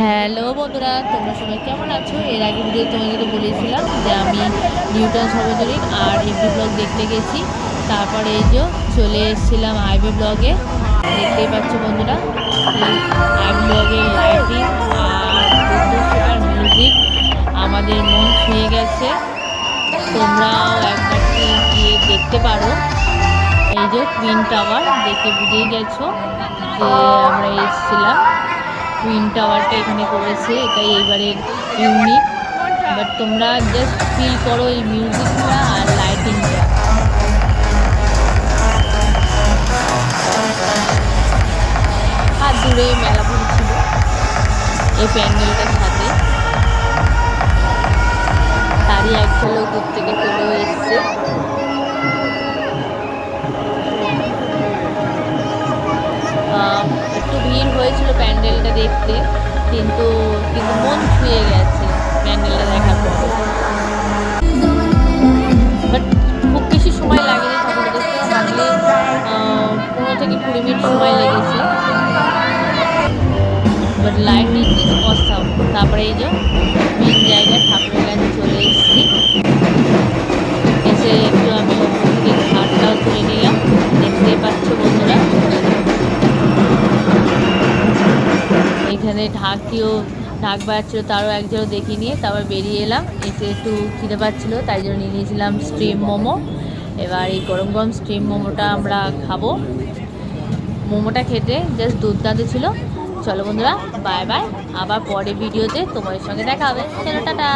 Hello বন্ধুরা, তোমরা সবাই কেমন আছো? এর আগে ভিডিও তোমাদেরকে বলেছিলাম যে আমি নিউটন সর্বজনীন আর এফবি ব্লগ দেখতে গেছি। তারপরে এই যে চলে এসেছিলাম আইবি ব্লগে। দেখতেই পাচ্ছ বন্ধুরা, আইবি ব্লগের লাইটিং আর মিউজিক আমাদের মন ছুঁয়ে গেছে। তোমরাও একবার গিয়ে দেখতে পারো। এই যে টুইন টাওয়ার দেখে বুঝেই গেছো যে আমরা এসেছিলাম। টুইন টাওয়ারটা এখানে করেছে, এটাই এইবারের ইউনিক। বাট তোমরা জাস্ট ফিল করো এই মিউজিকটা আর লাইটিংটা। আর দূরে মেলা পড়েছিল এই প্যান্ডেলটার সাথে, তারই একটা লোক দূর থেকে চলেও এসছে। একটু ভিড় হয়েছিল প্যান্ডেলটা দেখতে, কিন্তু মন ছুঁয়ে গেছে প্যান্ডেলটা দেখার পর। বাট খুব বেশি সময় লাগেনি ঠাকুর দেখতে, হাঁটলে 15 থেকে 20 মিনিট সময় লেগেছে। But lighting is awesome. তারপরে এই যে মেন জায়গায় ঠাকুরের কাছে চলে এসেছি। এসে একটু আমি ওপর থেকে ঘাটটাও তুলে নিলাম, দেখতে পাচ্ছ বন্ধুরা। এখানে ঢাক বাজছিল, তারও একজনও দেখে নিয়ে তারপর বেরিয়ে এলাম। এসে একটু খিদে পাচ্ছিলো, তাই জন্য নিয়ে নিয়েছিলাম স্টিম মোমো। এবার এই গরম গরম স্টিম মোমোটা আমরা খাবো। মোমোটা খেতে জাস্ট দুর্দান্ত ছিল। চলো বন্ধুরা, বাই বাই, আবার পরে ভিডিওতে তোমাদের সঙ্গে দেখা হবে। চলো, টাটা।